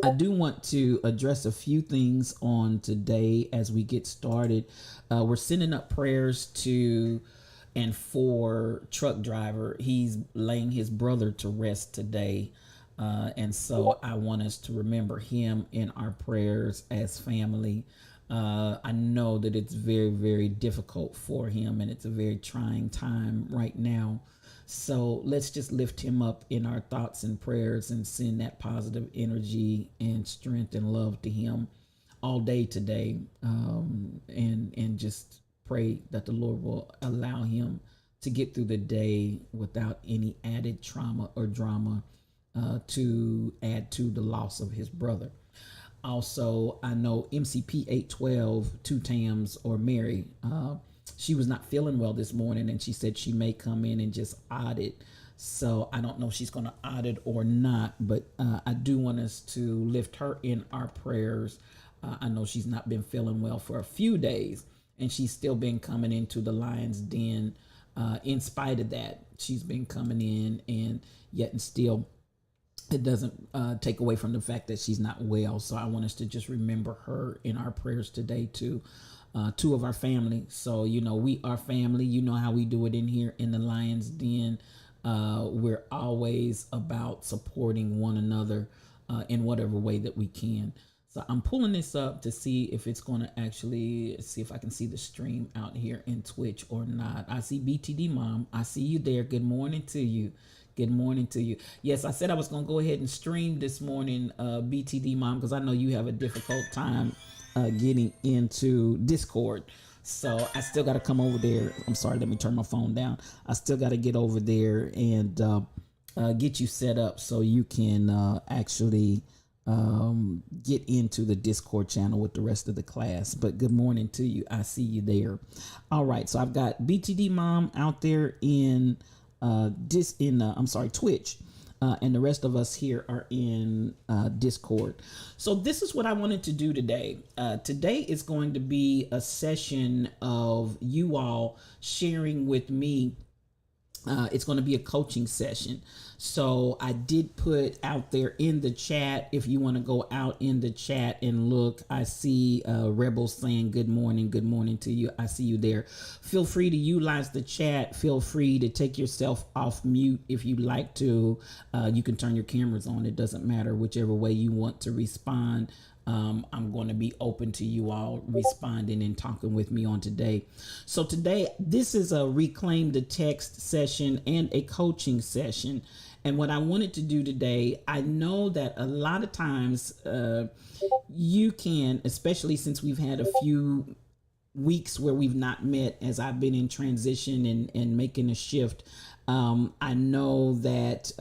I do want to address a few things on today as we get started. We're sending up prayers to and for truck driver. He's laying his brother to rest today. And so I want us to remember him in our prayers as family. I know that it's very, very difficult for him and it's a very trying time right now. So let's just lift him up in our thoughts and prayers and send that positive energy and strength and love to him all day today. And just pray that the Lord will allow him to get through the day without any added trauma or drama to add to the loss of his brother. Also, I know MCP 812, two Tams or Mary, she was not feeling well this morning and she said she may come in and just audit. So I don't know if she's going to audit or not, but I do want us to lift her in our prayers. I know she's not been feeling well for a few days and she's still been coming into the lion's den. In spite of that, she's been coming in and yet and still it doesn't take away from the fact that she's not well. So I want us to just remember her in our prayers today too. Two of our family. So, we are family. You know how we do it in here in the Lion's Den. We're always about supporting one another in whatever way that we can. So I'm pulling this up to see if it's going to actually see if I can see the stream out here in Twitch or not. I see BTD Mom. I see you there. Good morning to you. Good morning to you. Yes, I said I was going to go ahead and stream this morning, BTD Mom, because I know you have a difficult time getting into Discord. So I still got to come over there. I'm sorry, let me turn my phone down. I still got to get over there and get you set up so you can actually get into the Discord channel with the rest of the class. But good morning to you. I see you there. All right, so I've got BTD Mom out there in Twitch. And the rest of us here are in Discord. So this is what I wanted to do today. Today is going to be a session of you all sharing with me. It's going to be a coaching session. So I did put out there in the chat, if you want to go out in the chat and look, I see Rebels saying good morning to you. I see you there. Feel free to utilize the chat. Feel free to take yourself off mute if you'd like to. You can turn your cameras on. It doesn't matter, whichever way you want to respond. I'm going to be open to you all responding and talking with me on today. So today, this is a Reclaim the Text session and a coaching session. And what I wanted to do today, I know that a lot of times you can, especially since we've had a few weeks where we've not met as I've been in transition and making a shift. I know that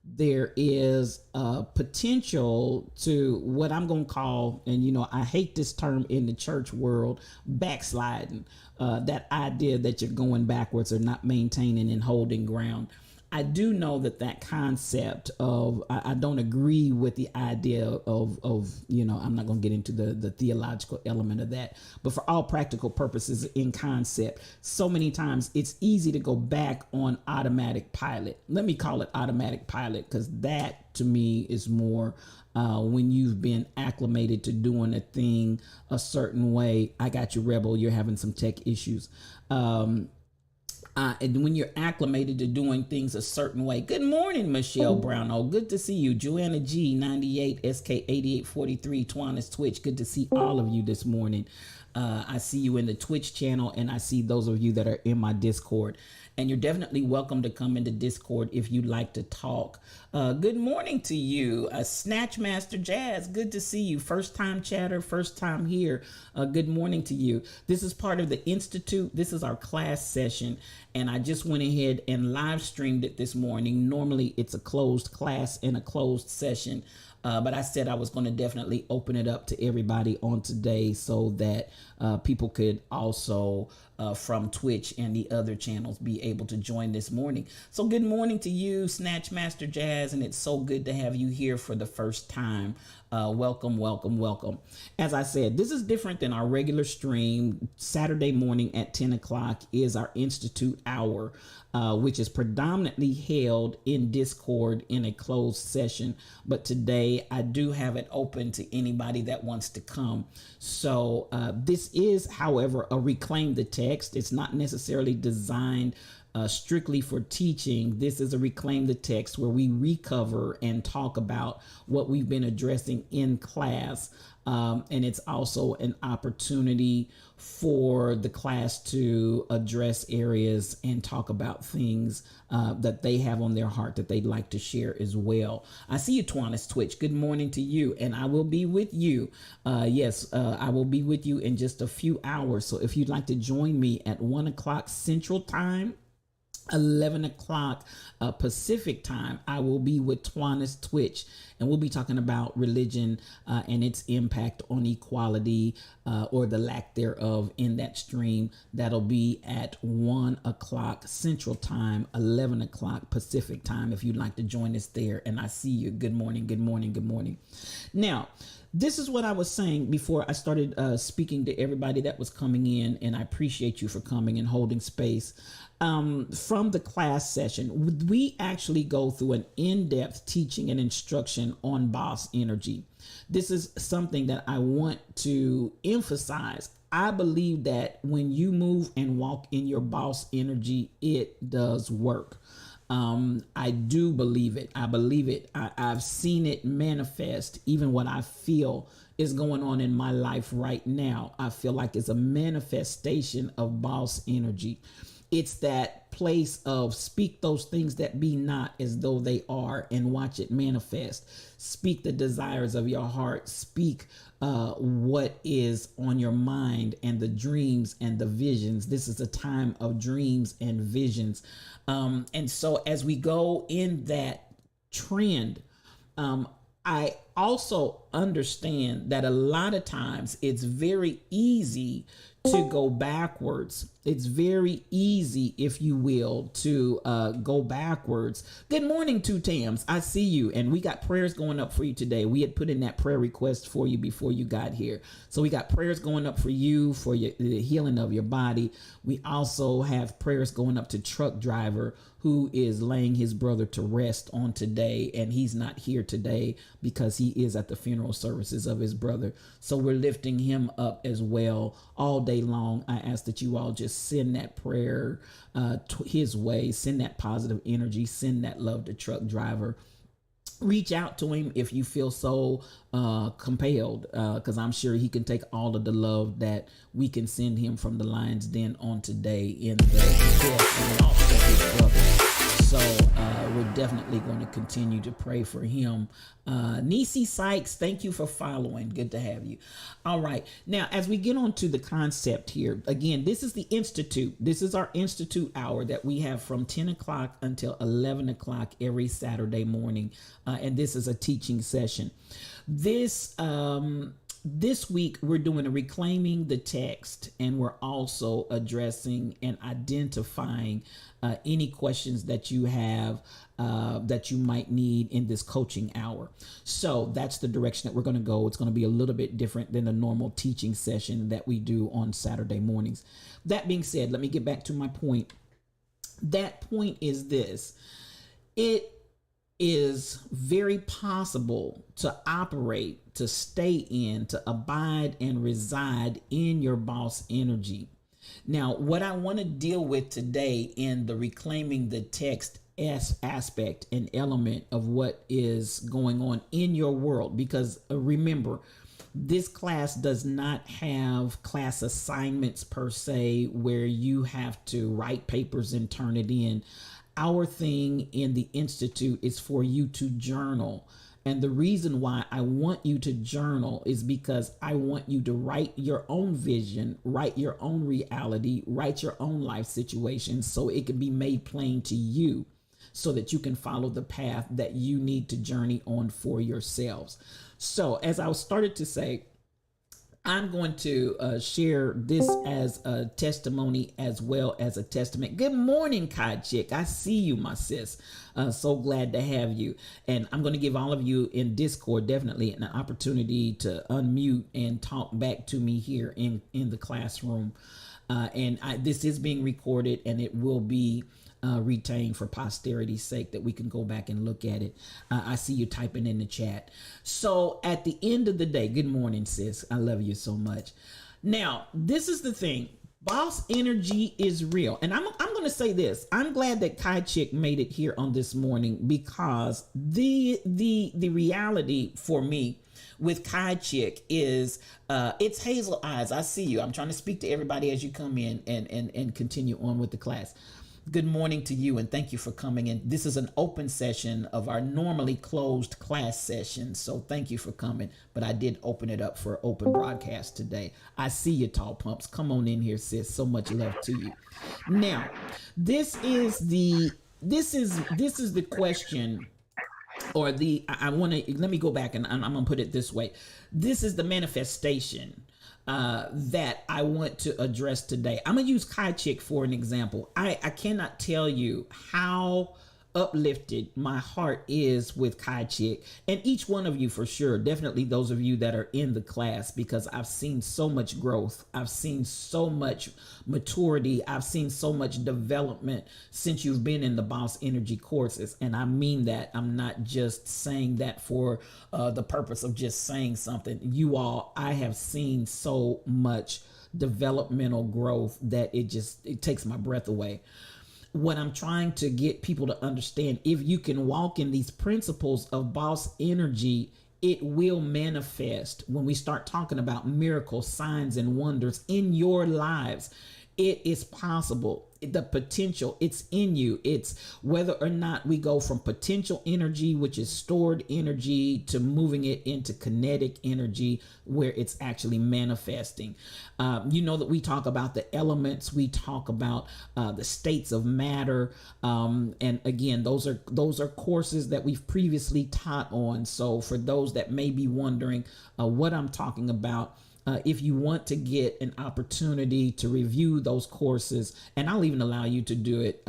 there is a potential to what I'm going to call, and I hate this term in the church world, backsliding, that idea that you're going backwards or not maintaining and holding ground. I do know that concept of, I don't agree with the idea of I'm not going to get into the theological element of that, but for all practical purposes in concept, so many times it's easy to go back on automatic pilot. Let me call it automatic pilot, because that to me is more when you've been acclimated to doing a thing a certain way. I got you, Rebel. You're having some tech issues. And when you're acclimated to doing things a certain way. Good morning, Michelle Brown. Oh, good to see you. Joanna G, 98, SK 8843, Twanis Twitch. Good to see all of you this morning. I see you in the Twitch channel, and I see those of you that are in my Discord. And you're definitely welcome to come into Discord if you'd like to talk. Good morning to you, Snatchmaster Jazz. Good to see you. First time chatter, first time here. Good morning to you. This is part of the Institute. This is our class session. And I just went ahead and live streamed it this morning. Normally it's a closed class and a closed session. But I said I was going to definitely open it up to everybody on today so that people could also from Twitch and the other channels be able to join this morning. So good morning to you, Snatch Master Jazz, and it's so good to have you here for the first time. Welcome, welcome, welcome. As I said, this is different than our regular stream. Saturday morning at 10 o'clock is our Institute Hour, which is predominantly held in Discord in a closed session. But today I do have it open to anybody that wants to come. So this is, however, a Reclaim the Text. It's not necessarily designed strictly for teaching. This is a Reclaim the Text where we recover and talk about what we've been addressing in class. And it's also an opportunity for the class to address areas and talk about things that they have on their heart that they'd like to share as well. I see you, Twanis Twitch. Good morning to you. And I will be with you. I will be with you in just a few hours. So if you'd like to join me at 1 o'clock Central Time, 11 o'clock Pacific time, I will be with Twanis Twitch, and we'll be talking about religion and its impact on equality or the lack thereof in that stream. That'll be at 1 o'clock Central Time, 11 o'clock Pacific time, if you'd like to join us there. And I see you. Good morning, good morning, good morning. Now, this is what I was saying before I started speaking to everybody that was coming in, and I appreciate you for coming and holding space. From the class session, we actually go through an in-depth teaching and instruction on boss energy. This is something that I want to emphasize. I believe that when you move and walk in your boss energy, it does work. I do believe it. I believe it. I've seen it manifest. Even what I feel is going on in my life right now, I feel like it's a manifestation of boss energy. It's that place of speak those things that be not as though they are and watch it manifest. Speak the desires of your heart. Speak what is on your mind and the dreams and the visions. This is a time of dreams and visions. And so as we go in that trend, I also understand that a lot of times it's very easy to go backwards. It's very easy, if you will, to go backwards. Good morning, Two Tams. I see you. And we got prayers going up for you today. We had put in that prayer request for you before you got here. So we got prayers going up for you, for the healing of your body. We also have prayers going up to Truck Driver, who is laying his brother to rest on today. And he's not here today because he is at the funeral services of his brother. So we're lifting him up as well all day long. I ask that you all just send that prayer his way, send that positive energy, send that love to Truck Driver. Reach out to him if you feel so compelled, because I'm sure he can take all of the love that we can send him from the Lion's Den on today in the death and loss of his brother. So we're definitely going to continue to pray for him. Nisi Sykes, thank you for following. Good to have you. All right. Now, as we get on to the concept here, again, this is the Institute. This is our Institute hour that we have from 10 o'clock until 11 o'clock every Saturday morning. And this is a teaching session. This week, we're doing a Reclaiming the Text, and we're also addressing and identifying any questions that you have that you might need in this coaching hour. So that's the direction that we're going to go. It's going to be a little bit different than the normal teaching session that we do on Saturday mornings. That being said, let me get back to my point. That point is this. It is very possible to operate, to stay in, to abide and reside in your boss energy. Now, what I want to deal with today in the Reclaiming the Text aspect and element of what is going on in your world, because remember, this class does not have class assignments per se where you have to write papers and turn it in. Our thing in the Institute is for you to journal. And the reason why I want you to journal is because I want you to write your own vision, write your own reality, write your own life situation so it can be made plain to you so that you can follow the path that you need to journey on for yourselves. So as I started to say, I'm going to share this as a testimony as well as a testament. Good morning, Kai Chick. I see you, my sis. So glad to have you. And I'm going to give all of you in Discord definitely an opportunity to unmute and talk back to me here in the classroom. This is being recorded and it will be retained for posterity's sake that we can go back and look at it. I see you typing in the chat. So at the end of the day, good morning, sis. I love you so much. Now, this is the thing. Boss energy is real. And I'm going to say this. I'm glad that Kai Chick made it here on this morning because the reality for me with Kai Chick is it's Hazel Eyes. I see you. I'm trying to speak to everybody as you come in and continue on with the class. Good morning to you and thank you for coming in. This is an open session of our normally closed class session. So thank you for coming. But I did open it up for open broadcast today. I see you, Tall Pumps. Come on in here, sis. So much love to you. Now, this is the question, or I want to, let me go back and I'm gonna put it this way. This is the manifestation that I want to address today. I'm gonna use Kai Chick for an example. I cannot tell you how uplifted my heart is with Kai Chick and each one of you for sure. Definitely those of you that are in the class, because I've seen so much growth. I've seen so much maturity. I've seen so much development since you've been in the Boss Energy courses. And I mean that. I'm not just saying that for the purpose of just saying something. You all, I have seen so much developmental growth that it takes my breath away. What I'm trying to get people to understand, if you can walk in these principles of boss energy, it will manifest when we start talking about miracles, signs, and wonders in your lives. It is possible. The potential, it's in you. It's whether or not we go from potential energy, which is stored energy, to moving it into kinetic energy where it's actually manifesting. You know that we talk about the elements, we talk about the states of matter, and again, those are courses that we've previously taught on. So for those that may be wondering what I'm talking about, if you want to get an opportunity to review those courses, and I'll even allow you to do it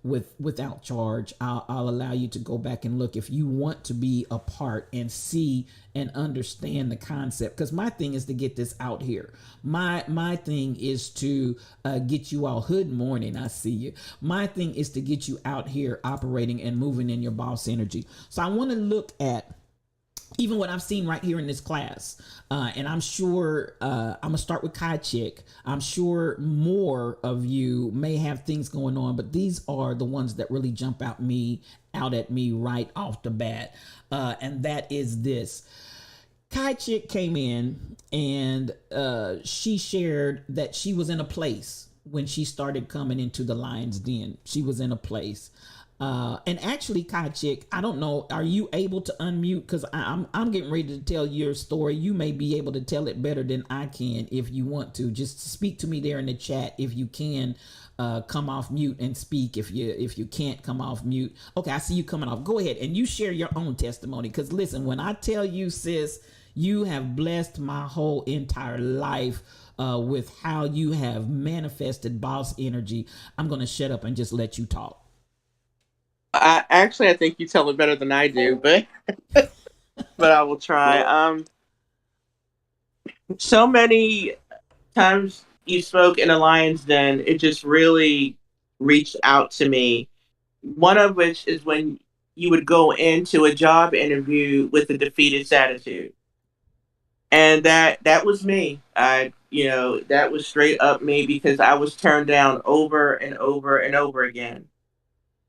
without charge, I'll allow you to go back and look if you want to be a part and see and understand the concept. Because my thing is to get this out here. My thing is to get you all, hood morning, I see you. My thing is to get you out here operating and moving in your boss energy. So I want to look at even what I've seen right here in this class. And I'm sure I'm going to start with Kai Chick. I'm sure more of you may have things going on, but these are the ones that really jump out at me right off the bat. And that is this. Kai Chick came in and she shared that she was in a place when she started coming into the Lion's Den. She was in a place. And actually, Kai Chick, I don't know, are you able to unmute? Because I'm getting ready to tell your story. You may be able to tell it better than I can if you want to. Just speak to me there in the chat if you can. Come off mute and speak if you can't come off mute. Okay, I see you coming off. Go ahead and you share your own testimony. Because listen, when I tell you, sis, you have blessed my whole entire life with how you have manifested boss energy. I'm going to shut up and just let you talk. I think you tell it better than I do, but I will try. So many times you spoke in a lion's den, it just really reached out to me. One of which is when you would go into a job interview with a defeatist attitude, and that was me. That was straight up me because I was turned down over and over and over again.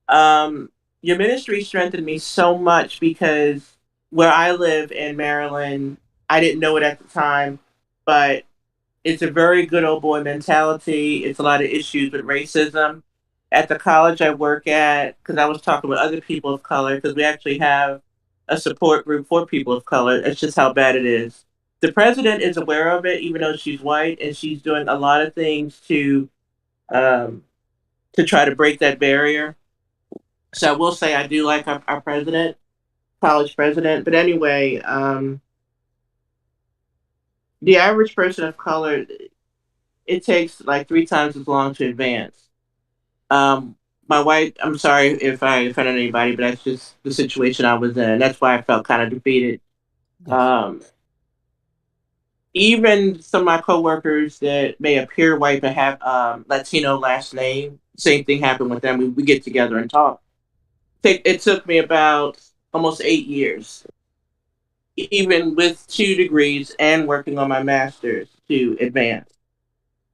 Um, your ministry strengthened me so much because where I live in Maryland, I didn't know it at the time, but it's a very good old boy mentality. It's a lot of issues with racism. At the college I work at, because I was talking with other people of color, because we actually have a support group for people of color. That's just how bad it is. The president is aware of it, even though she's white, and she's doing a lot of things um, to try to break that barrier. So I will say I do like our president, college president. But anyway, the average person of color, it takes like three times as long to advance. Um, my wife, I'm sorry if I offended anybody, but that's just the situation I was in. That's why I felt kind of defeated. Yes. Um, Even some of my coworkers that may appear white but have Latino last name, same thing happened with them. We get together and talk. It took me about almost 8 years, even with 2 degrees and working on my master's to advance.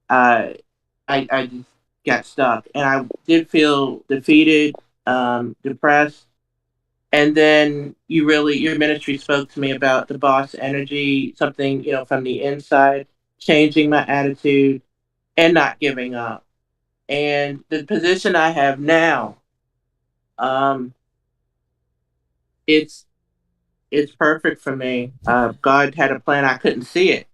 Uh, I just got stuck, and I did feel defeated, depressed. And then your ministry spoke to me about the boss energy, something, from the inside, changing my attitude and not giving up. And the position I have now, um, it's it's perfect for me. God had a plan. I couldn't see it.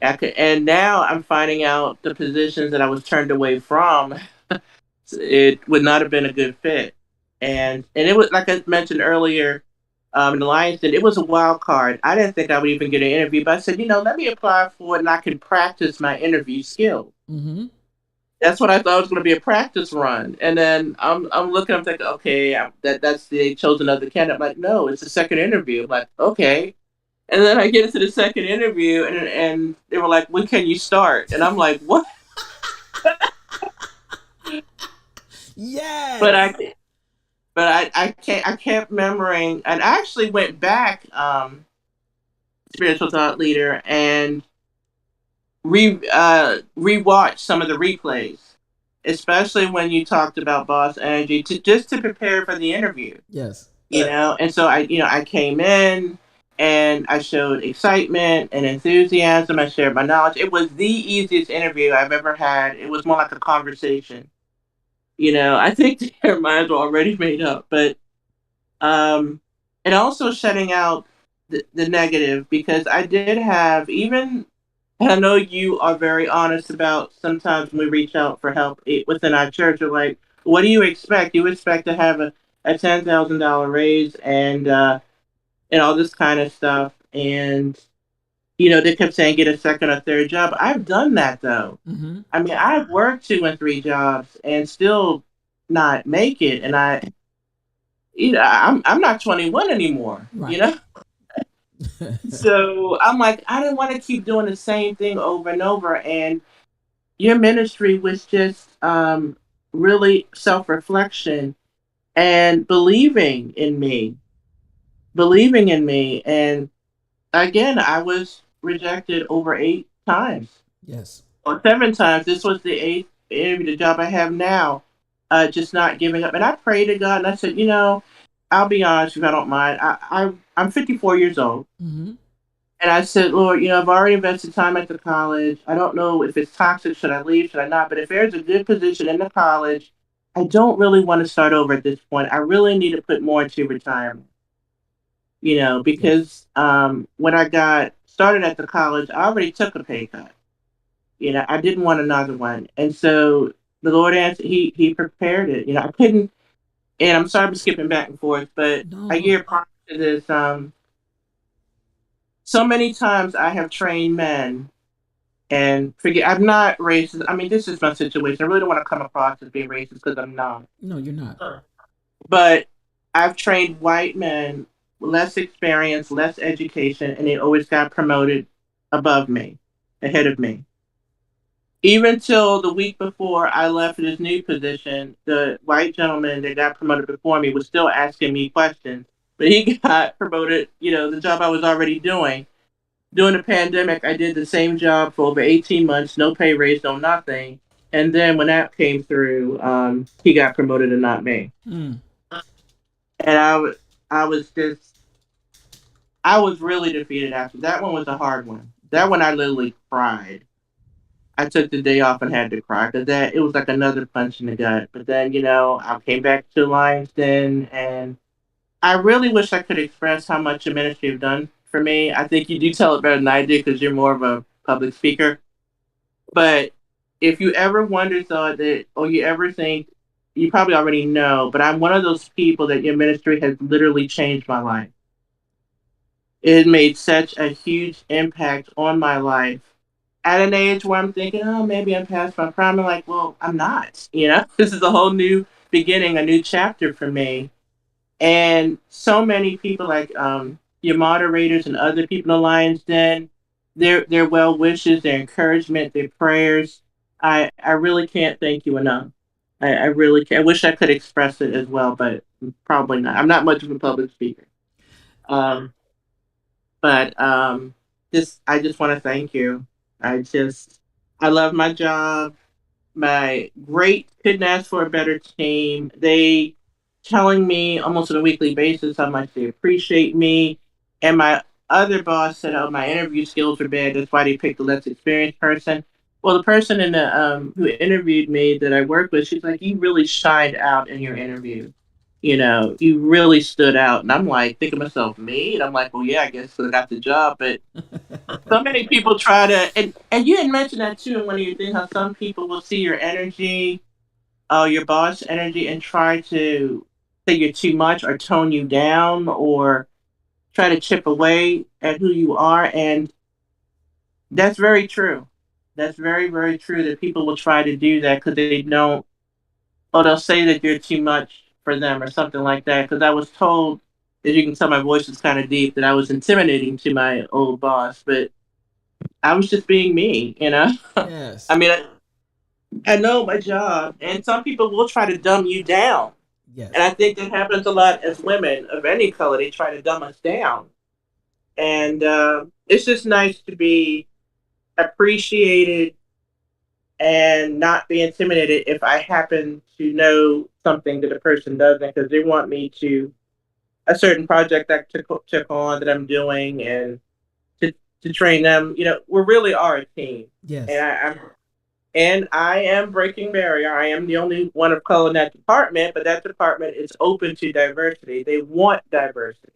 And now I'm finding out the positions that I was turned away from. It would not have been a good fit. And it was like I mentioned earlier, in the Lions Den, it was a wild card. I didn't think I would even get an interview, but I said, let me apply for it and I can practice my interview skills. Mm-hmm. That's what I thought was going to be a practice run. And then I'm looking, I'm thinking, okay, that's the chosen of the candidate. I'm like, no, it's the second interview. I'm like, okay. And then I get into the second interview, and they were like, when can you start? And I'm like, what? But Yes. I can't, I kept remembering, and I actually went back, spiritual thought leader, and rewatched some of the replays, especially when you talked about boss energy, to just to prepare for the interview. Yes. And so I came in and I showed excitement and enthusiasm. I shared my knowledge. It was the easiest interview I've ever had. It was more like a conversation. I think their minds were already made up, but um, and also shutting out the negative, because I did have, even, and I know you are very honest about, sometimes when we reach out for help within our church, are like, what do you expect? You expect to have a $10,000 raise, and all this kind of stuff. And, they kept saying get a second or third job. I've done that though. Mm-hmm. I mean, I've worked 2 and 3 jobs and still not make it. And I'm not 21 anymore, Right. So I'm like, I didn't want to keep doing the same thing over and over. And your ministry was just, really self reflection and believing in me. And again, I was rejected over 8 times Yes. or 7 times. This was the eighth interview, the job I have now. Just not giving up. And I prayed to God and I said, I'll be honest if I don't mind. I'm 54 years old. Mm-hmm. And I said, Lord, I've already invested time at the college. I don't know if it's toxic. Should I leave? Should I not? But if there's a good position in the college, I don't really want to start over at this point. I really need to put more into retirement, Yes. because when I got started at the college, I already took a pay cut. I didn't want another one. And so the Lord answered, He prepared it. I couldn't, and I'm sorry for skipping back and forth, but No, a no. year prior to this, so many times I have trained men. And forget, I'm not racist. I mean, this is my situation. I really don't want to come across as being racist because I'm not. No, you're not. Sure. But I've trained white men, less experience, less education, and they always got promoted above me, ahead of me. Even till the week before I left this new position, the white gentleman that got promoted before me was still asking me questions. But he got promoted, the job I was already doing. During the pandemic, I did the same job for over 18 months, no pay raise, no nothing. And then when that came through, he got promoted and not me. Mm. And I was just, I was really defeated after that. One was a hard one. That one I literally cried. I took the day off and had to cry because it was like another punch in the gut. But then, I came back to Lions Den, and I really wish I could express how much your ministry have done for me. I think you do tell it better than I do because you're more of a public speaker. But if you ever wonder, thought that, or you ever think, you probably already know, but I'm one of those people that your ministry has literally changed my life. It made such a huge impact on my life. At an age where I'm thinking, oh, maybe I'm past my prime, I'm like, well, I'm not. This is a whole new beginning, a new chapter for me. And so many people, like your moderators and other people in the Lions Den, their well wishes, their encouragement, their prayers. I really can't thank you enough. I really can. I wish I could express it as well, but probably not. I'm not much of a public speaker. Um, but just I just want to thank you. I love my job. My great couldn't ask for a better team. They telling me almost on a weekly basis how much they appreciate me. And my other boss said, "Oh, my interview skills are bad. That's why they picked the less experienced person." Well, the person in the who interviewed me that I worked with, she's like, "You really shined out in your interview. You really stood out." And I'm like, thinking to myself, me? And I'm like, well, yeah, I guess I got the job, but so many people try to, and you had mentioned that too in one of your things, how some people will see your energy, your boss energy, and try to say you're too much or tone you down or try to chip away at who you are. And that's very true. That's very, very true that people will try to do that because they don't, or they'll say that you're too much for them or something like that. Because I was told, as you can tell, my voice is kind of deep, that I was intimidating to my old boss, but I was just being me. I Yes. mean, I know my job, and some people will try to dumb you down. And Yes. I think that happens a lot as women of any color. They try to dumb us down. And it's just nice to be appreciated and not be intimidated if I happen to know something that a person doesn't, because they want me to a certain project that I took on that I'm doing, and to train them. We really are a team. And Yes. I am breaking barrier. I am the only one of color in that department, but that department is open to diversity. They want diversity.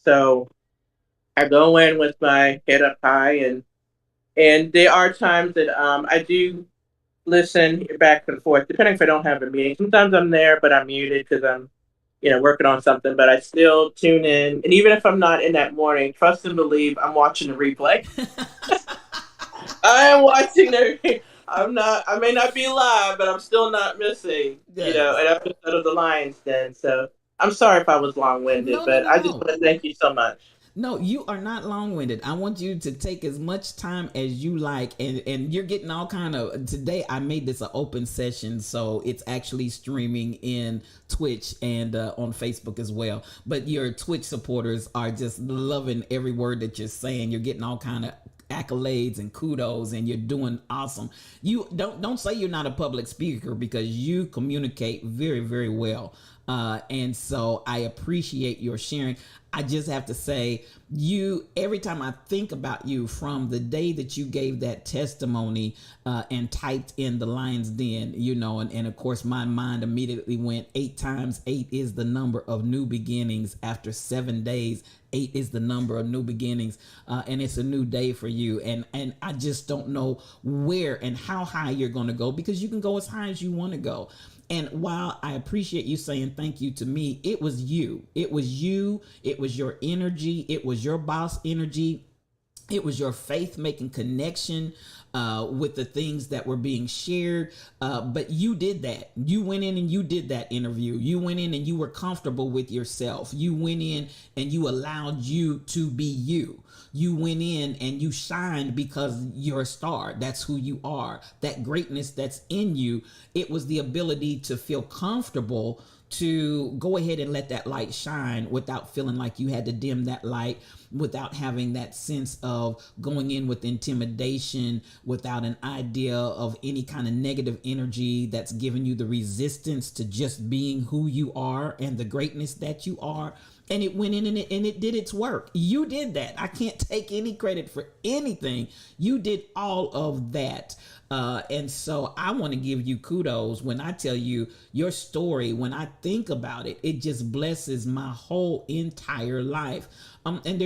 So I go in with my head up high, and there are times that I do listen back and forth, depending if I don't have a meeting. Sometimes I'm there, but I'm muted because I'm working on something. But I still tune in, and even if I'm not in that morning, trust and believe I'm watching the replay. I am watching the. I'm not. I may not be live, but I'm still not missing. Yes. An episode of the Lions Den. So I'm sorry if I was long winded, No, no, but no, I just no. want to thank you so much. No, you are not long-winded. I want you to take as much time as you like, and you're getting all kind of. Today, I made this an open session, so it's actually streaming in Twitch and on Facebook as well. But your Twitch supporters are just loving every word that you're saying. You're getting all kind of accolades and kudos, and you're doing awesome. You don't say you're not a public speaker, because you communicate very, very well. And so I appreciate your sharing. I just have to say, you, every time I think about you, from the day that you gave that testimony and typed in the Lion's Den, and of course my mind immediately went, 8 times 8 is the number of new beginnings. After 7 days, 8 is the number of new beginnings, and it's a new day for you. And I just don't know where and how high you're going to go, because you can go as high as you want to go. And while I appreciate you saying thank you to me, it was you. It was you. It was your energy. It was your boss energy. It was your faith making connection with the things that were being shared. But you did that. You went in and you did that interview. You went in and you were comfortable with yourself. You went in and you allowed you to be you. You went in and you shined because you're a star. That's who you are. That greatness that's in you. It was the ability to feel comfortable to go ahead and let that light shine without feeling like you had to dim that light, without having that sense of going in with intimidation, without an idea of any kind of negative energy that's giving you the resistance to just being who you are and the greatness that you are. And it went in and it did its work. You did that. I can't take any credit for anything. You did all of that. And so I want to give you kudos when I tell you your story. When I think about it, it just blesses my whole entire life. And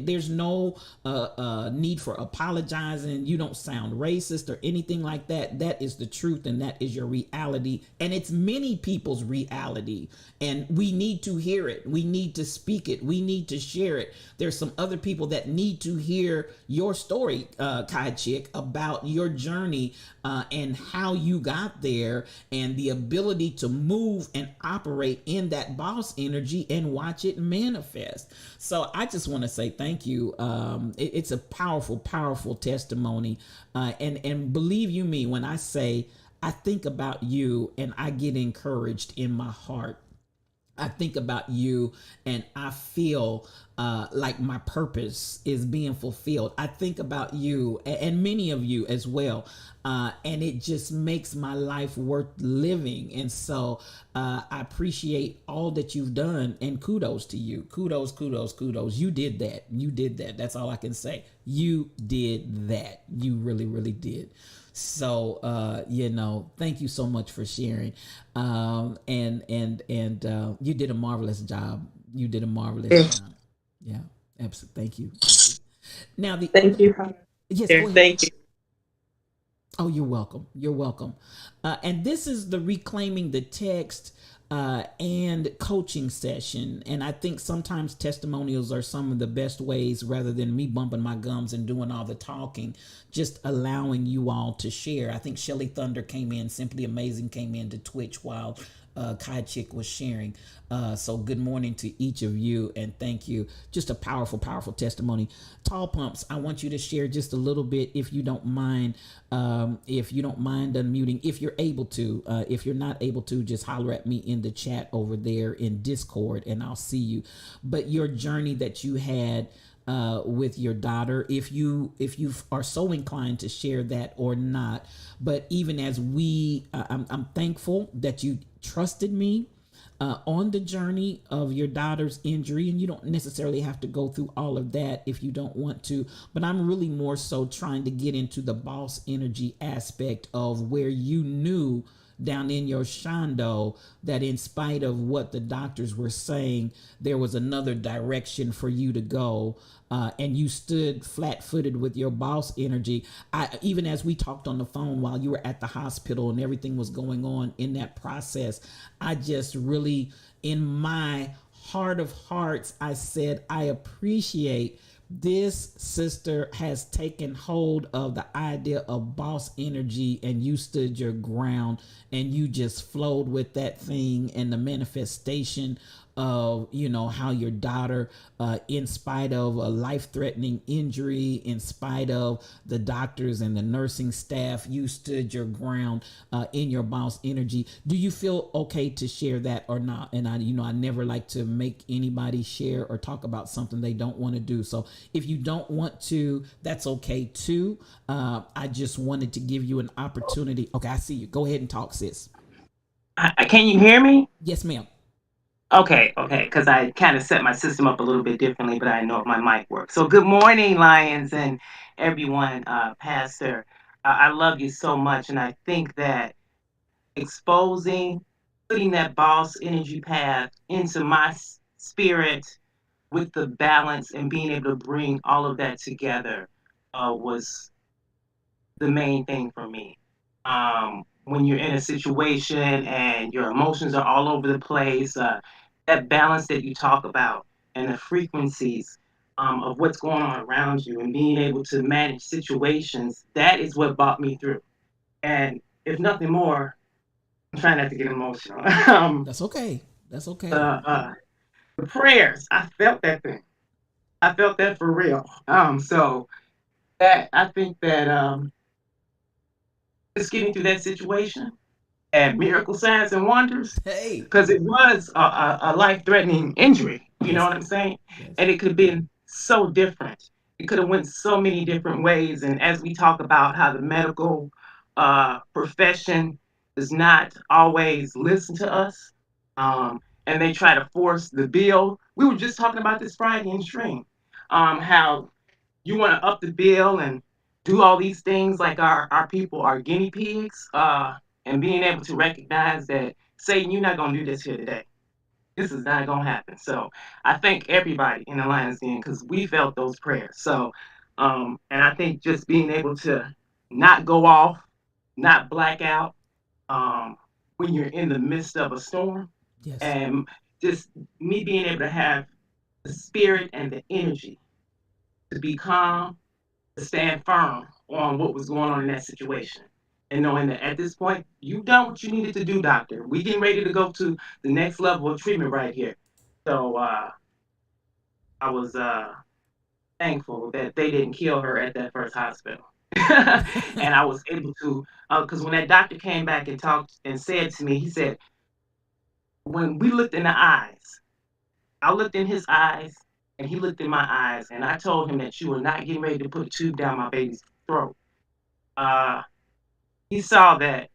there's no need for apologizing. You don't sound racist or anything like that. That is the truth, and that is your reality, and it's many people's reality. And we need to hear it. We need to speak it. We need to share it. There's some other people that need to hear your story, Kai Chick, about your journey and how you got there, and the ability to move and operate in that boss energy and watch it manifest. So I just want to say thank you. It's a powerful, powerful testimony, and believe you me when I say I think about you and I get encouraged in my heart. I think about you and I feel like my purpose is being fulfilled. I think about you and many of you as well. And it just makes my life worth living. And so I appreciate all that you've done, and kudos to you. Kudos, kudos, kudos. You did that. You did that. That's all I can say. You did that. You really, really did. So thank you so much for sharing. And you did a marvelous job. You did a marvelous job. Yeah, absolutely. Thank you. Thank you. Now the Thank other, you. yes, go Here. ahead. Thank you. Oh, you're welcome. You're welcome. And this is the reclaiming the text and coaching session. And I think sometimes testimonials are some of the best ways, rather than me bumping my gums and doing all the talking, just allowing you all to share. I think Shelly Thunder came in, Simply Amazing came in to Twitch while Kai Chick was sharing. So good morning to each of you, and thank you. Just a powerful, powerful testimony. Tall Pumps, I want you to share just a little bit, if you don't mind. If you don't mind unmuting, if you're able to. If you're not able to, just holler at me in the chat over there in Discord, and I'll see you. But your journey that you had with your daughter, if you are so inclined to share that or not. But even as I'm thankful that you trusted me on the journey of your daughter's injury, and you don't necessarily have to go through all of that if you don't want to. But I'm really more so trying to get into the boss energy aspect of where you knew down in your shondo that in spite of what the doctors were saying, there was another direction for you to go. And you stood flat-footed with your boss energy. Even as we talked on the phone while you were at the hospital and everything was going on in that process, I just really, in my heart of hearts, I said, I appreciate this sister has taken hold of the idea of boss energy, and you stood your ground and you just flowed with that thing, and the manifestation of how your daughter, in spite of a life-threatening injury, in spite of the doctors and the nursing staff, you stood your ground in your boss energy. Do you feel okay to share that or not? And I never like to make anybody share or talk about something they don't want to do. So if you don't want to, that's okay too. I just wanted to give you an opportunity. Okay, I see you. Go ahead and talk, sis. Can you hear me? Yes, ma'am. Okay, okay, because I kind of set my system up a little bit differently, but I know if my mic works. So, good morning, Lions, and everyone, Pastor. I love you so much, and I think that exposing, putting that boss energy path into my spirit with the balance and being able to bring all of that together was the main thing for me. When you're in a situation and your emotions are all over the place, that balance that you talk about and the frequencies of what's going on around you and being able to manage situations, that is what brought me through. And if nothing more, I'm trying not to get emotional. That's okay. That's the, okay. uh, the prayers, I felt that thing. I felt that for real. So that I think that just getting through that situation and miracle signs and wonders Hey. because it was a life-threatening injury. You know Yes. what I'm saying? Yes. And it could have been so different. It could have went so many different ways. And as we talk about how the medical profession does not always listen to us, and they try to force the bill. We were just talking about this Friday in stream, how you want to up the bill and do all these things like our people are guinea pigs, and being able to recognize that Satan, you're not gonna do this here today. This is not gonna happen. So I thank everybody in the Lions Den because we felt those prayers. So and I think just being able to not go off, not black out, um, when you're in the midst of a storm, Yes. and just me being able to have the spirit and the energy to be calm, to stand firm on what was going on in that situation. And knowing that at this point, you've done what you needed to do, doctor. We getting ready to go to the next level of treatment right here. So I was thankful that they didn't kill her at that first hospital. And I was able to, because when that doctor came back and talked and said to me, he said, when we looked in the eyes, I looked in his eyes and he looked in my eyes, and I told him that you were not getting ready to put a tube down my baby's throat. Uh, he saw that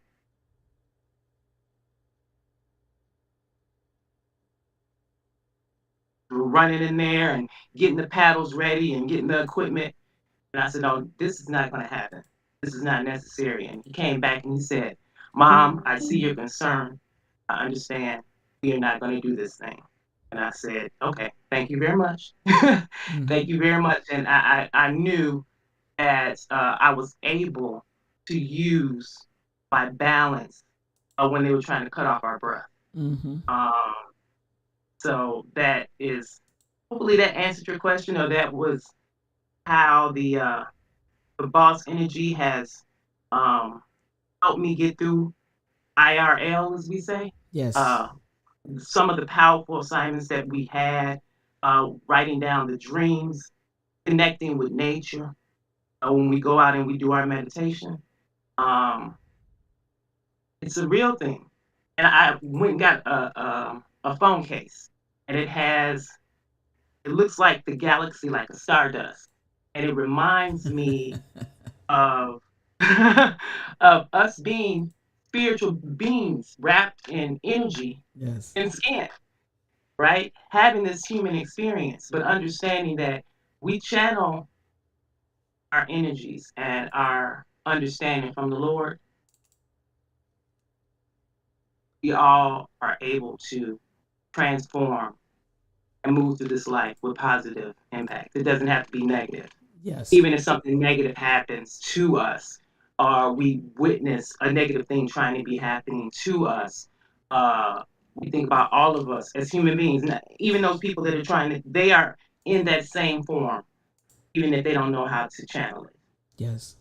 we were running in there and getting the paddles ready and getting the equipment. And I said, no, this is not going to happen. This is not necessary. And he came back and he said, Mom, I see your concern. I understand. We are not going to do this thing. And I said, okay, thank you very much. Mm-hmm. Thank you very much. And I knew that I was able to use my balance when they were trying to cut off our breath. Mm-hmm. Um, so that is, hopefully that answered your question, or that was how the boss energy has um, helped me get through IRL, as we say. Yes. Uh, some of the powerful assignments that we had, writing down the dreams, connecting with nature, when we go out and we do our meditation. Um, it's a real thing. And I went and got a phone case, and it looks like the galaxy, like a stardust, and it reminds me of of us being spiritual beings wrapped in energy Yes. and skin, right? Having this human experience, but understanding that we channel our energies and our understanding from the Lord, we all are able to transform and move through this life with positive impact. It doesn't have to be negative. Yes. Even if something negative happens to us, or we witness a negative thing trying to be happening to us, we think about all of us as human beings, even those people that are trying to, they are in that same form, even if they don't know how to channel it. Yes.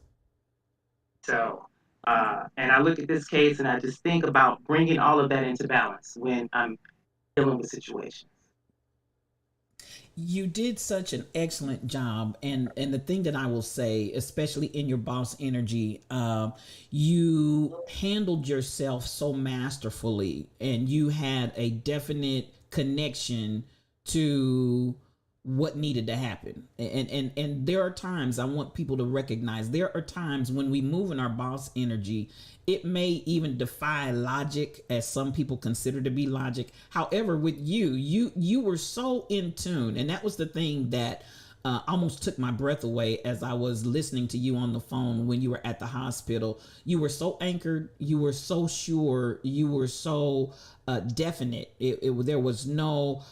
So, and I look at this case and I just think about bringing all of that into balance when I'm dealing with situations. You did such an excellent job, and the thing that I will say, especially in your boss energy, you handled yourself so masterfully, and you had a definite connection to what needed to happen. And there are times I want people to recognize, there are times when we move in our boss energy, it may even defy logic, as some people consider to be logic. However, with you were so in tune, and that was the thing that almost took my breath away as I was listening to you on the phone when you were at the hospital. You were so anchored, you were so sure, you were so definite. There was no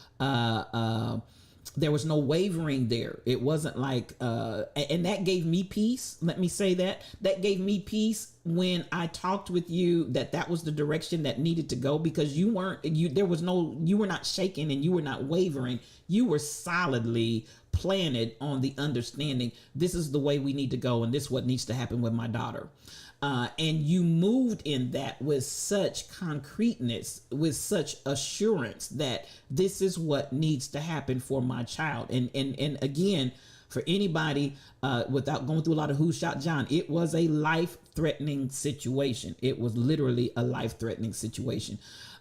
there was no wavering there. It wasn't like and that gave me peace. Let me say that gave me peace when I talked with you, that was the direction that needed to go, because you weren't, you were not shaking and you were not wavering. You were solidly planted on the understanding, this is the way we need to go, and this is what needs to happen with my daughter. And you moved in that with such concreteness, with such assurance that this is what needs to happen for my child. And again, for anybody, without going through a lot of who shot John, it was a life-threatening situation. It was literally a life-threatening situation.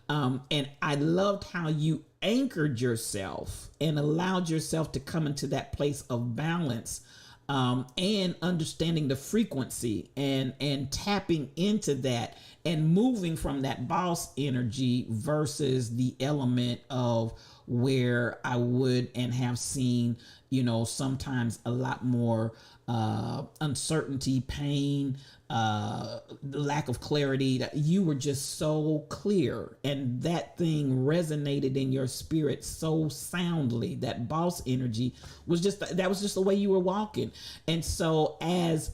And I loved how you anchored yourself and allowed yourself to come into that place of balance, and understanding the frequency and tapping into that and moving from that boss energy versus the element of where I would and have seen, sometimes a lot more uncertainty, pain, lack of clarity. That you were just so clear, and that thing resonated in your spirit so soundly. That boss energy was just the way you were walking. And so as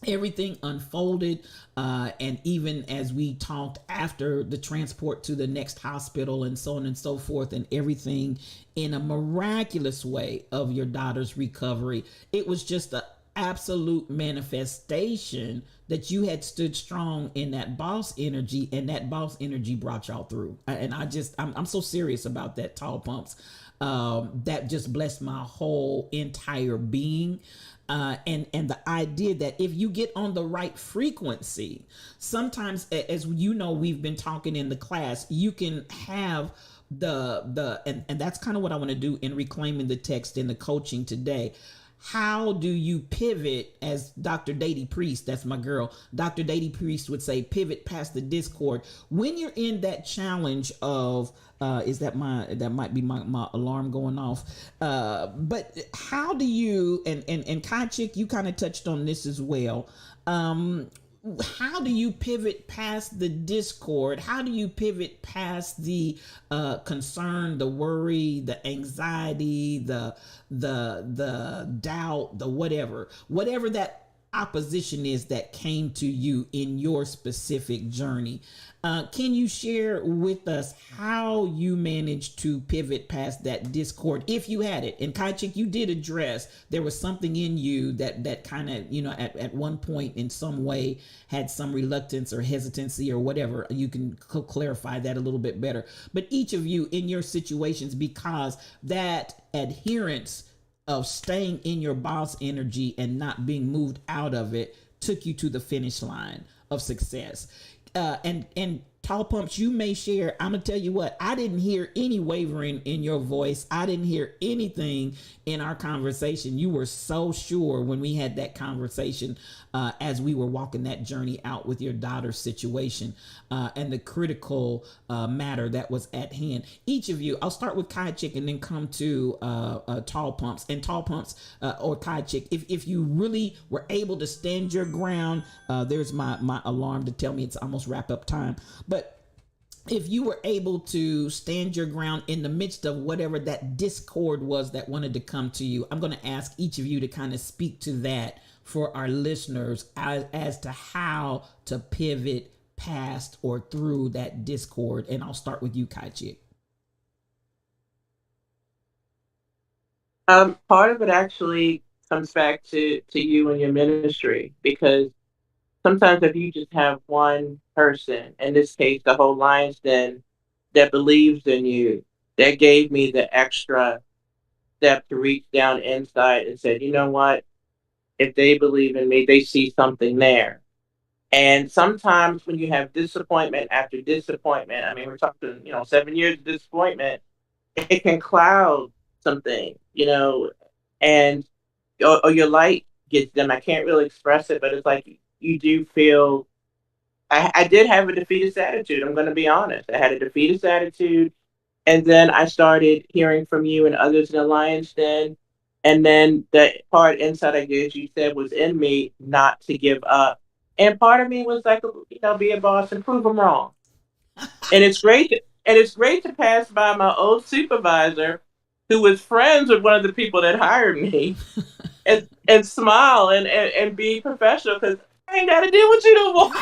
everything unfolded, and even as we talked after the transport to the next hospital and so on and so forth, and everything in a miraculous way of your daughter's recovery, it was just a absolute manifestation that you had stood strong in that boss energy, and that boss energy brought y'all through. And I'm so serious about that, tall pumps. That just blessed my whole entire being. And the idea that if you get on the right frequency, sometimes, as you know, we've been talking in the class, you can have and that's kind of what I want to do in reclaiming the text in the coaching today. How do you pivot, as Dr. Dady Priest, that's my girl, Dr. Dady Priest would say, pivot past the discord when you're in that challenge of that might be my alarm going off. But how do you, and Kai Chick, you kind of touched on this as well. How do you pivot past the discord? How do you pivot past the concern, the worry, the anxiety, the doubt, the whatever that opposition is that came to you in your specific journey? Can you share with us how you managed to pivot past that discord, if you had it? And Kaichik, you did address there was something in you that kind of, at one point in some way had some reluctance or hesitancy or whatever. You can clarify that a little bit better. But each of you in your situations, because that adherence of staying in your boss energy and not being moved out of it took you to the finish line of success. And tall pumps, you may share. I'm gonna tell you what, I didn't hear any wavering in your voice. I didn't hear anything in our conversation. You were so sure when we had that conversation, as we were walking that journey out with your daughter's situation, and the critical matter that was at hand. Each of you, I'll start with Kai Chick and then come to tall pumps. And tall pumps, or Kai Chick, if you really were able to stand your ground, there's my alarm to tell me it's almost wrap up time. But if you were able to stand your ground in the midst of whatever that discord was that wanted to come to you, I'm going to ask each of you to kind of speak to that for our listeners as to how to pivot past or through that discord. And I'll start with you, Kai Chick. Part of it actually comes back to you and your ministry, because sometimes if you just have one person, in this case, the whole Lions Den, that believes in you, that gave me the extra step to reach down inside and said, you know what? If they believe in me, they see something there. And sometimes when you have disappointment after disappointment, I mean, we're talking, 7 years of disappointment, it can cloud something, and or your light gets dim. I can't really express it, but it's like you do feel. I did have a defeatist attitude. I'm going to be honest. I had a defeatist attitude, and then I started hearing from you and others in the Lions Den, and then the part inside, I guess you said, was in me not to give up, and part of me was like, be a boss and prove them wrong. And it's great to pass by my old supervisor, who was friends with one of the people that hired me, and smile and be professional, because I ain't got to deal with you no more.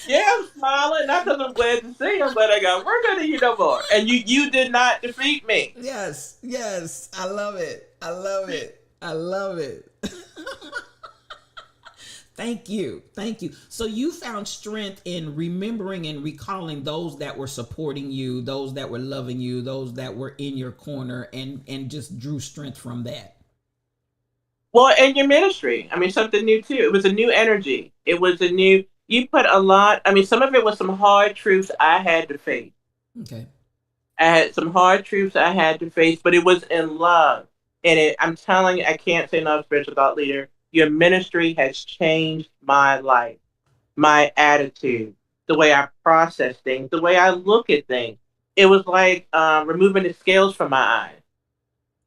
Yeah, I'm smiling, not because I'm glad to see him, but I got work under you no more. And you did not defeat me. Yes, I love it. I love it. I love it. Thank you. So you found strength in remembering and recalling those that were supporting you, those that were loving you, those that were in your corner, and just drew strength from that. Well, in your ministry, I mean, something new too. It was a new energy. It was a new. You put a lot. I mean, some of it was some hard truths I had to face. Okay. I had some hard truths I had to face, but it was in love. And I'm telling you, I can't say enough, spiritual thought leader. Your ministry has changed my life, my attitude, the way I process things, the way I look at things. It was like removing the scales from my eyes.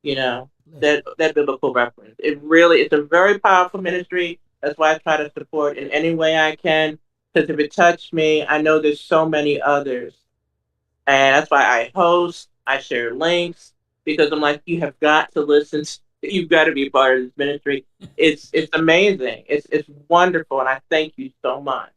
You know, Bless you. that biblical reference. It really, it's a very powerful ministry. That's why I try to support in any way I can. Because if it touched me, I know there's so many others, and that's why I host. I share links because I'm like, you have got to listen. You've got to be part of this ministry. It's amazing. It's wonderful, and I thank you so much.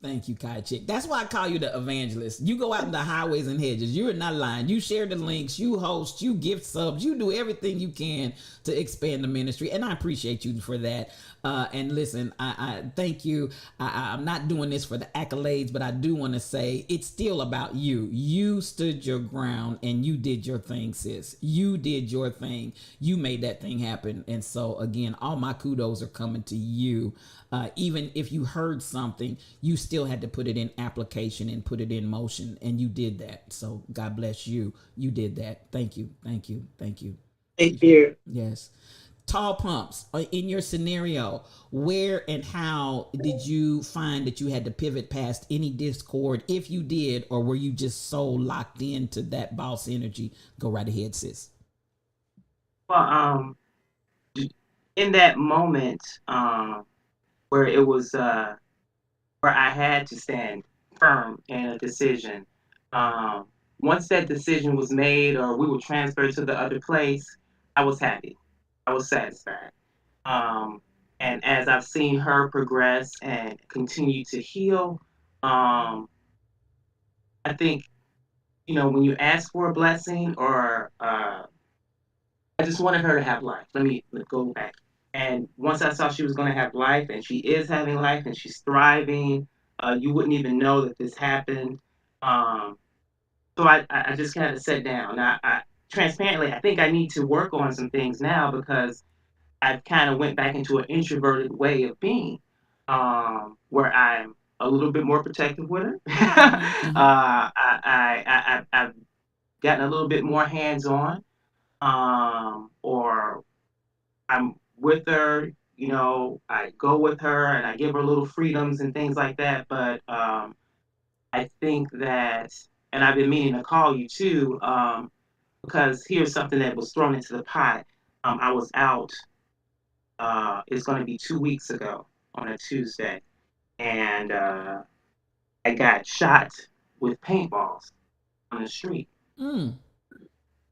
Thank you, Kai Chick. That's why I call you the evangelist. You go out in the highways and hedges. You're not lying. You share the links. You host. You gift subs. You do everything you can to expand the ministry, and I appreciate you for that. And listen, I thank you. I'm not doing this for the accolades, but I do want to say it's still about you. You stood your ground and you did your thing, sis. You did your thing. You made that thing happen. And so, again, all my kudos are coming to you. Even if you heard something, you still had to put it in application and put it in motion, and you did that. So God bless you. You did that. Thank you. Thank you. Thank you. Thank you. Yes. Tall pumps. In your scenario, where and how did you find that you had to pivot past any discord, if you did, or were you just so locked into that boss energy? Go right ahead, sis. Well, in that moment, where it was where I had to stand firm in a decision. Um, Once that decision was made, or we were transferred to the other place, I was happy. I was satisfied. Um, and as I've seen her progress and continue to heal, um, I think, when you ask for a blessing, or I just wanted her to have life. Let go back. And once I saw she was going to have life, and she is having life, and she's thriving, you wouldn't even know that this happened. Um, so I just kind of sat down. Now, transparently, I think I need to work on some things now, because I've kind of went back into an introverted way of being, where I'm a little bit more protective with her. I've gotten a little bit more hands on, or I'm with her, I go with her and I give her little freedoms and things like that. But I think that, and I've been meaning to call you too, because here's something that was thrown into the pot. I was out, it's going to be 2 weeks ago on a Tuesday, and I got shot with paintballs on the street. Mm.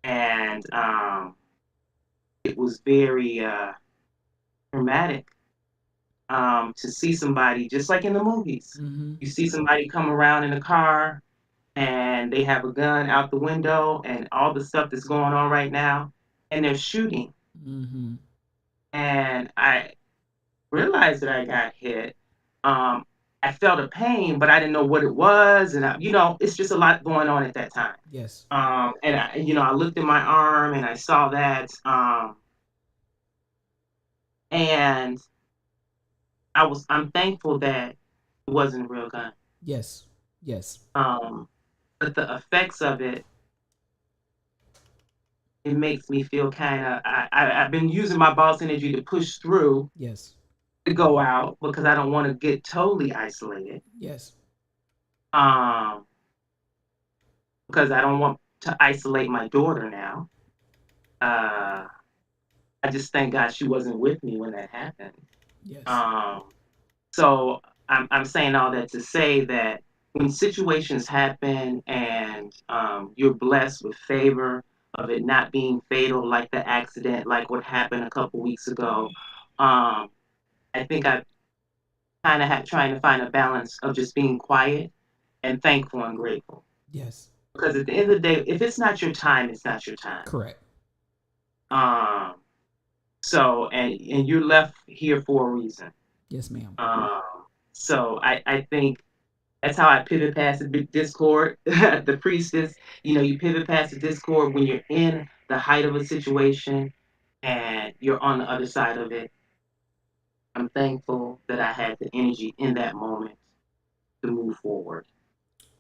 And it was very traumatic, to see somebody, just like in the movies. Mm-hmm. You see somebody come around in a car and they have a gun out the window and all the stuff that's going on right now, and they're shooting. Mm-hmm. And I realized that I got hit. Um, I felt a pain, but I didn't know what it was, and it's just a lot going on at that time. Yes. And I looked at my arm and I saw that, and I'm thankful that it wasn't a real gun. Yes. Yes. Um, but the effects of it, it makes me feel kind of. I've been using my boss energy to push through, Yes. to go out, because I don't want to get totally isolated. Yes. Um, because I don't want to isolate my daughter now. Uh, I just thank God she wasn't with me when that happened. Yes. Um, so I'm saying all that to say that when situations happen, and you're blessed with favor of it not being fatal, like the accident, like what happened a couple weeks ago, um, I think I kind of had trying to find a balance of just being quiet and thankful and grateful. Yes. Because at the end of the day, if it's not your time, it's not your time. Correct. Um, so and you're left here for a reason. Yes, ma'am. Um, so I think that's how I pivot past the big discord, the priestess. You pivot past the discord when you're in the height of a situation and you're on the other side of it. I'm thankful that I had the energy in that moment to move forward.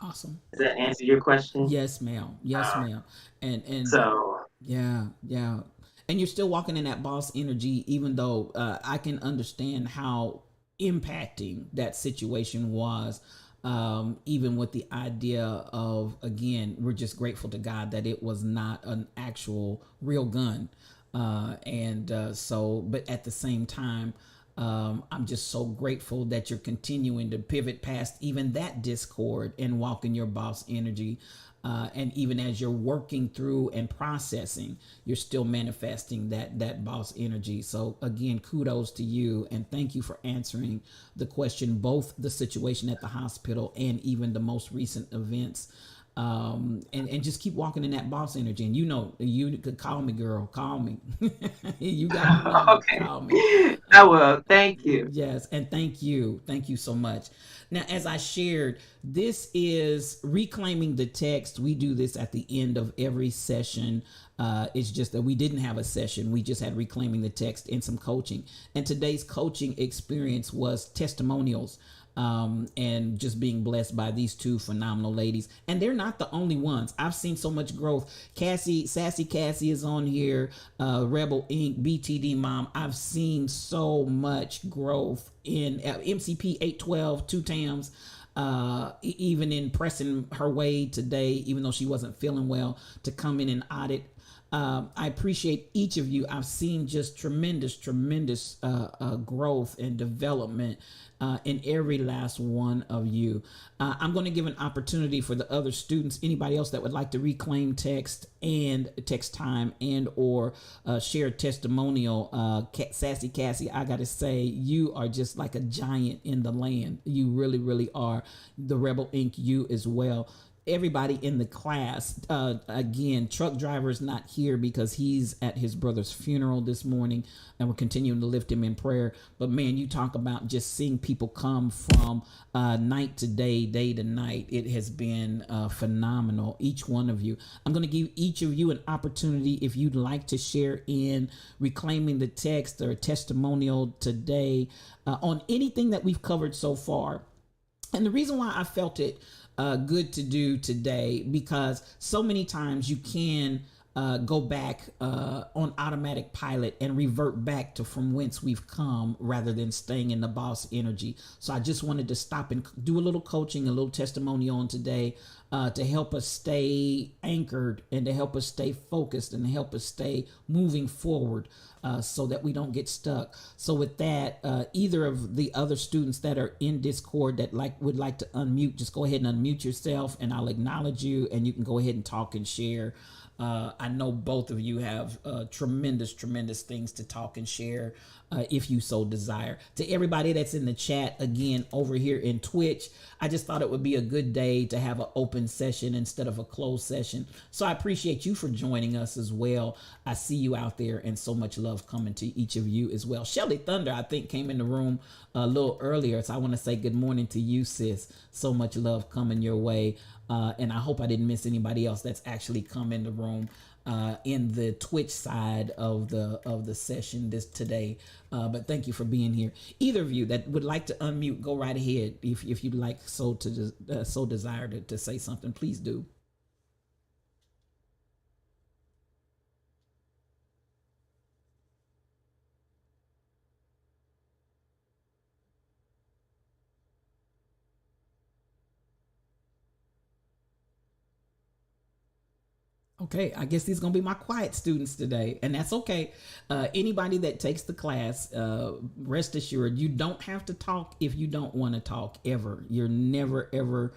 Awesome. Does that answer your question? Yes, ma'am. Yes, Uh, ma'am. And so yeah, yeah. And you're still walking in that boss energy, even though I can understand how impacting that situation was. even with the idea of, again, we're just grateful to God that it was not an actual real gun. But at the same time, I'm just so grateful that you're continuing to pivot past even that discord and walk in your boss energy. And even as you're working through and processing, you're still manifesting that boss energy. So again, kudos to you, and thank you for answering the question, both the situation at the hospital and even the most recent events. And just keep walking in that boss energy. And you could call me, girl. Call me. You got my number. Okay. Call me. I Uh, will. Thank you. Yes, and thank you. Thank you so much. Now, as I shared, this is reclaiming the text. We do this at the end of every session. It's just that we didn't have a session. We just had reclaiming the text and some coaching. And today's coaching experience was testimonials. And just being blessed by these two phenomenal ladies. And they're not the only ones. I've seen so much growth. Sassy Cassie is on here, Rebel Inc., BTD Mom. I've seen so much growth in MCP 812, two Tams. Even in pressing her way today, even though she wasn't feeling well, to come in and audit. I appreciate each of you. I've seen just tremendous growth and development in every last one of you. I'm going to give an opportunity for the other students, anybody else that would like to reclaim text time and or share a testimonial. Sassy Cassie, I got to say, you are just like a giant in the land. You really, really are. The Rebel Inc., you as well. Everybody in the class, again, truck driver is not here because he's at his brother's funeral this morning, and we're continuing to lift him in prayer. But man, you talk about just seeing people come from night to day to night. It has been phenomenal, each one of you. I'm going to give each of you an opportunity if you'd like to share in reclaiming the text or a testimonial today on anything that we've covered so far. And the reason why I felt it good to do today, because so many times you can go back on automatic pilot and revert back to from whence we've come rather than staying in the boss energy. So I just wanted to stop and do a little coaching, a little testimony on today to help us stay anchored and to help us stay focused and to help us stay moving forward. So that we don't get stuck. So with that, either of the other students that are in Discord that would like to unmute, just go ahead and unmute yourself and I'll acknowledge you and you can go ahead and talk and share. I know both of you have tremendous things to talk and share if you so desire. To everybody that's in the chat, again, over here in Twitch, I just thought it would be a good day to have an open session instead of a closed session. So I appreciate you for joining us as well. I see you out there and so much love coming to each of you as well. Shelly Thunder, I think, came in the room a little earlier. So I want to say good morning to you, sis. So much love coming your way. And I hope I didn't miss anybody else that's actually come in the room in the Twitch side of the session today. But thank you for being here. Either of you that would like to unmute, go right ahead. If you'd like so desire to say something, please do. Okay, I guess these are going to be my quiet students today, and that's okay. Anybody that takes the class, rest assured, you don't have to talk if you don't want to talk ever. You're never, ever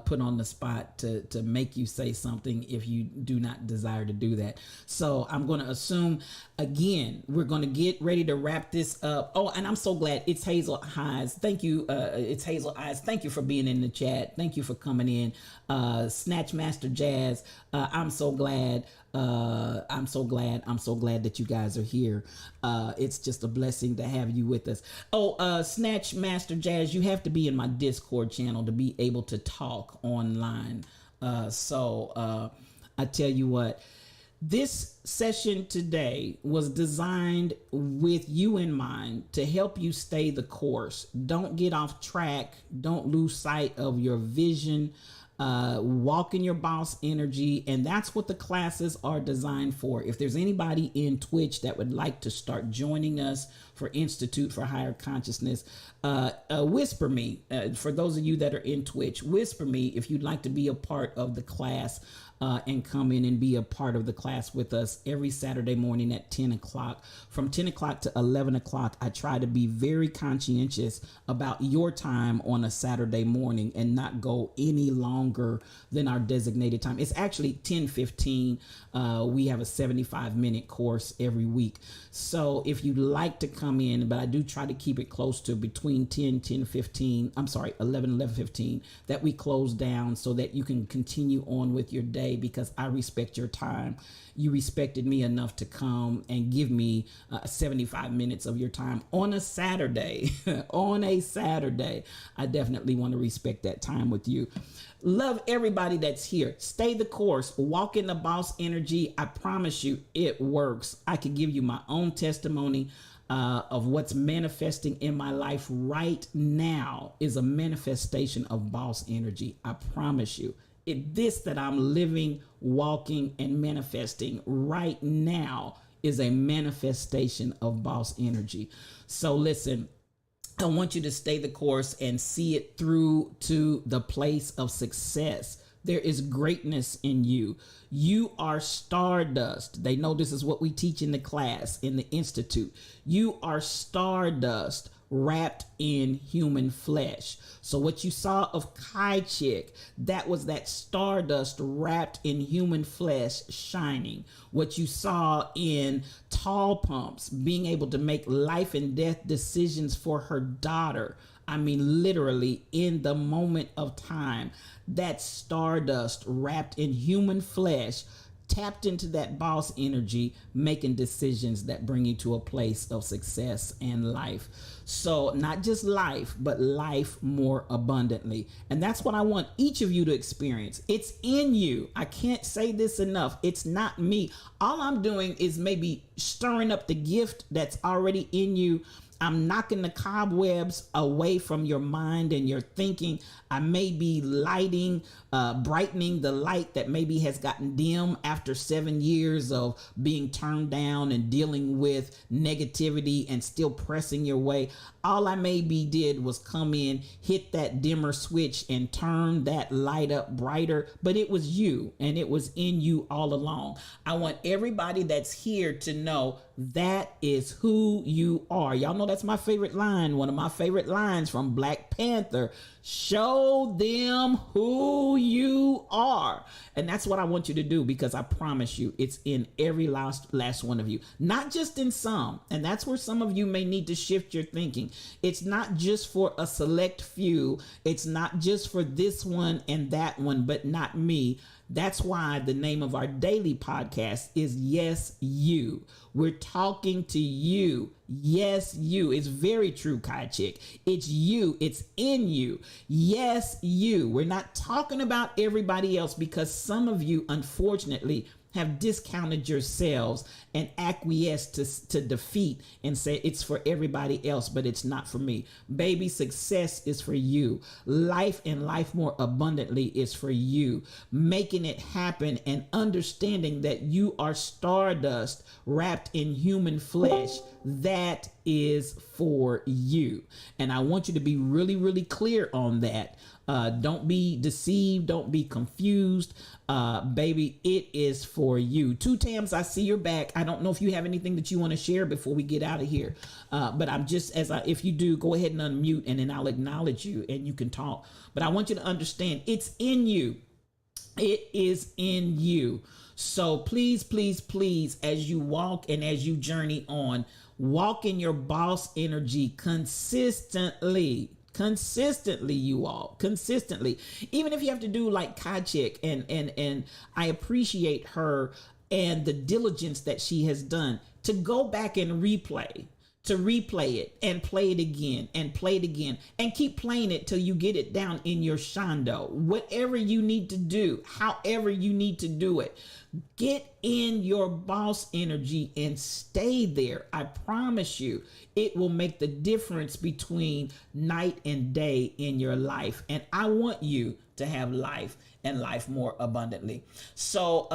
put on the spot to make you say something if you do not desire to do that. So I'm going to assume, again, we're going to get ready to wrap this up. Oh, and I'm so glad it's Hazel Eyes. Thank you. It's Hazel Eyes. Thank you for being in the chat. Thank you for coming in. Snatch Master Jazz. I'm so glad. I'm so glad that you guys are here. It's just a blessing to have you with us. Oh, Snatch Master Jazz, you have to be in my Discord channel to be able to talk online. So I tell you what, this session today was designed with you in mind to help you stay the course. Don't get off track. Don't lose sight of your vision. Walk in your boss energy. And that's what the classes are designed for. If there's anybody in Twitch that would like to start joining us for Institute for Higher Consciousness, whisper me. For those of you that are in Twitch, whisper me if you'd like to be a part of the class. And come in and be a part of the class with us every Saturday morning at 10 o'clock. From 10 o'clock to 11 o'clock, I try to be very conscientious about your time on a Saturday morning and not go any longer than our designated time. It's actually 10:15. We have a 75-minute course every week. So if you'd like to come in, but I do try to keep it close to between 10:15, 11:15, that we close down so that you can continue on with your day, because I respect your time. You respected me enough to come and give me 75 minutes of your time on a Saturday. On a Saturday. I definitely want to respect that time with you. Love everybody that's here. Stay the course. Walk in the boss energy. I promise you it works. I can give you my own testimony of what's manifesting in my life right now is a manifestation of boss energy. I promise you. This that I'm living, walking, and manifesting right now is a manifestation of boss energy. So listen, I want you to stay the course and see it through to the place of success. There is greatness in you. You are stardust. They know this is what we teach in the class, in the Institute. You are stardust wrapped in human flesh. So what you saw of Kai Chick, that was that stardust wrapped in human flesh shining. What you saw in Tall Pumps, being able to make life and death decisions for her daughter. I mean, literally in the moment of time, that stardust wrapped in human flesh, tapped into that boss energy, making decisions that bring you to a place of success and life. So not just life, but life more abundantly. And that's what I want each of you to experience. It's in you. I can't say this enough. It's not me. All I'm doing is maybe stirring up the gift that's already in you. I'm knocking the cobwebs away from your mind and your thinking. I may be lighting, brightening the light that maybe has gotten dim after 7 years of being turned down and dealing with negativity and still pressing your way. All I maybe did was come in, hit that dimmer switch and turn that light up brighter, but it was you and it was in you all along. I want everybody that's here to know that is who you are. Y'all know that's my favorite line, one of my favorite lines from Black Panther. Show them who you are. And that's what I want you to do, because I promise you it's in every last one of you, not just in some. And that's where some of you may need to shift your thinking. It's not just for a select few. It's not just for this one and that one, but not me. That's why the name of our daily podcast is Yes, You. We're talking to you. Yes, you. It's very true, Kai Chick. It's you. It's in you. Yes, you. We're not talking about everybody else, because some of you, unfortunately, have discounted yourselves and acquiesced to defeat and say it's for everybody else, but it's not for me. Baby, success is for you. Life and life more abundantly is for you. Making it happen and understanding that you are stardust wrapped in human flesh, that is for you. And I want you to be really, really clear on that. Don't be deceived. Don't be confused. Baby, it is for you. Two Tams, I see you're back. I don't know if you have anything that you want to share before we get out of here. But I'm just, if you do, go ahead and unmute and then I'll acknowledge you and you can talk. But I want you to understand it's in you. It is in you. So please, please, please, as you walk and as you journey on, walk in your boss energy consistently. Consistently, you all, consistently. Even if you have to do like Kai Chick, and I appreciate her and the diligence that she has done to go back and replay, to replay it and play it again and play it again and keep playing it till you get it down in your shondo. Whatever you need to do, however you need to do it, get in your boss energy and stay there. I promise you, it will make the difference between night and day in your life. And I want you to have life and life more abundantly. So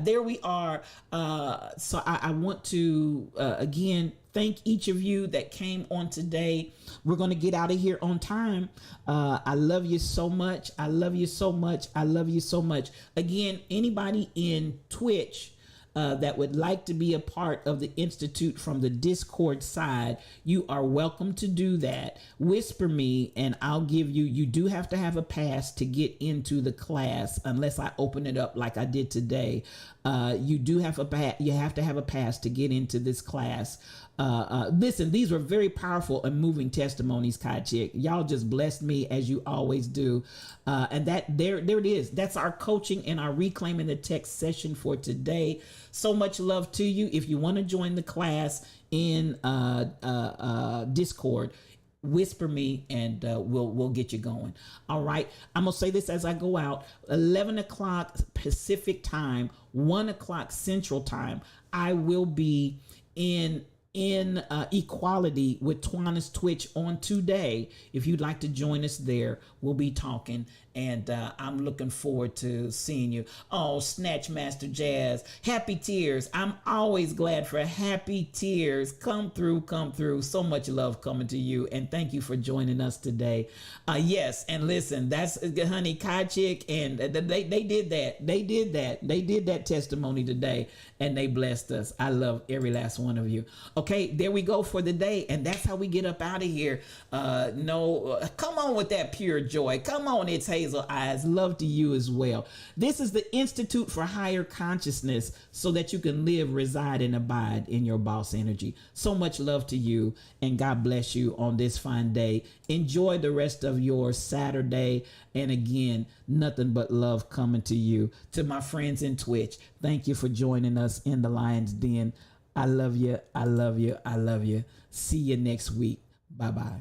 there we are. So I want to again thank each of you that came on today. We're going to get out of here on time. I love you so much. I love you so much. I love you so much. Again, anybody in Twitch that would like to be a part of the Institute from the Discord side, you are welcome to do that. Whisper me and I'll give you, you do have to have a pass to get into the class unless I open it up like I did today. You do have you have to have a pass to get into this class. Listen, these were very powerful and moving testimonies, Kai Chick. Y'all just blessed me as you always do. And that there it is. That's our coaching and our reclaiming the text session for today. So much love to you. If you want to join the class in Discord, whisper me and we'll get you going. All right. I'm gonna say this as I go out. 11 o'clock Pacific time, 1 o'clock Central time. I will be in Equality with Twanna's Twitch on today. If you'd like to join us there, we'll be talking, and I'm looking forward to seeing you. Oh, Snatch Master Jazz, happy tears. I'm always glad for happy tears. Come through. So much love coming to you, and thank you for joining us today. Yes, and listen, that's honey Kai Chick, and they did that. They did that testimony today, and they blessed us. I love every last one of you. Okay, there we go for the day, and that's how we get up out of here. Come on with that pure joy. Come on, it's Hazel Eyes. Love to you as well. This is the Institute for Higher Consciousness so that you can live, reside, and abide in your boss energy. So much love to you, and God bless you on this fine day. Enjoy the rest of your Saturday, and again, nothing but love coming to you. To my friends in Twitch, thank you for joining us in the Lion's Den. I love you. I love you. I love you. See you next week. Bye-bye.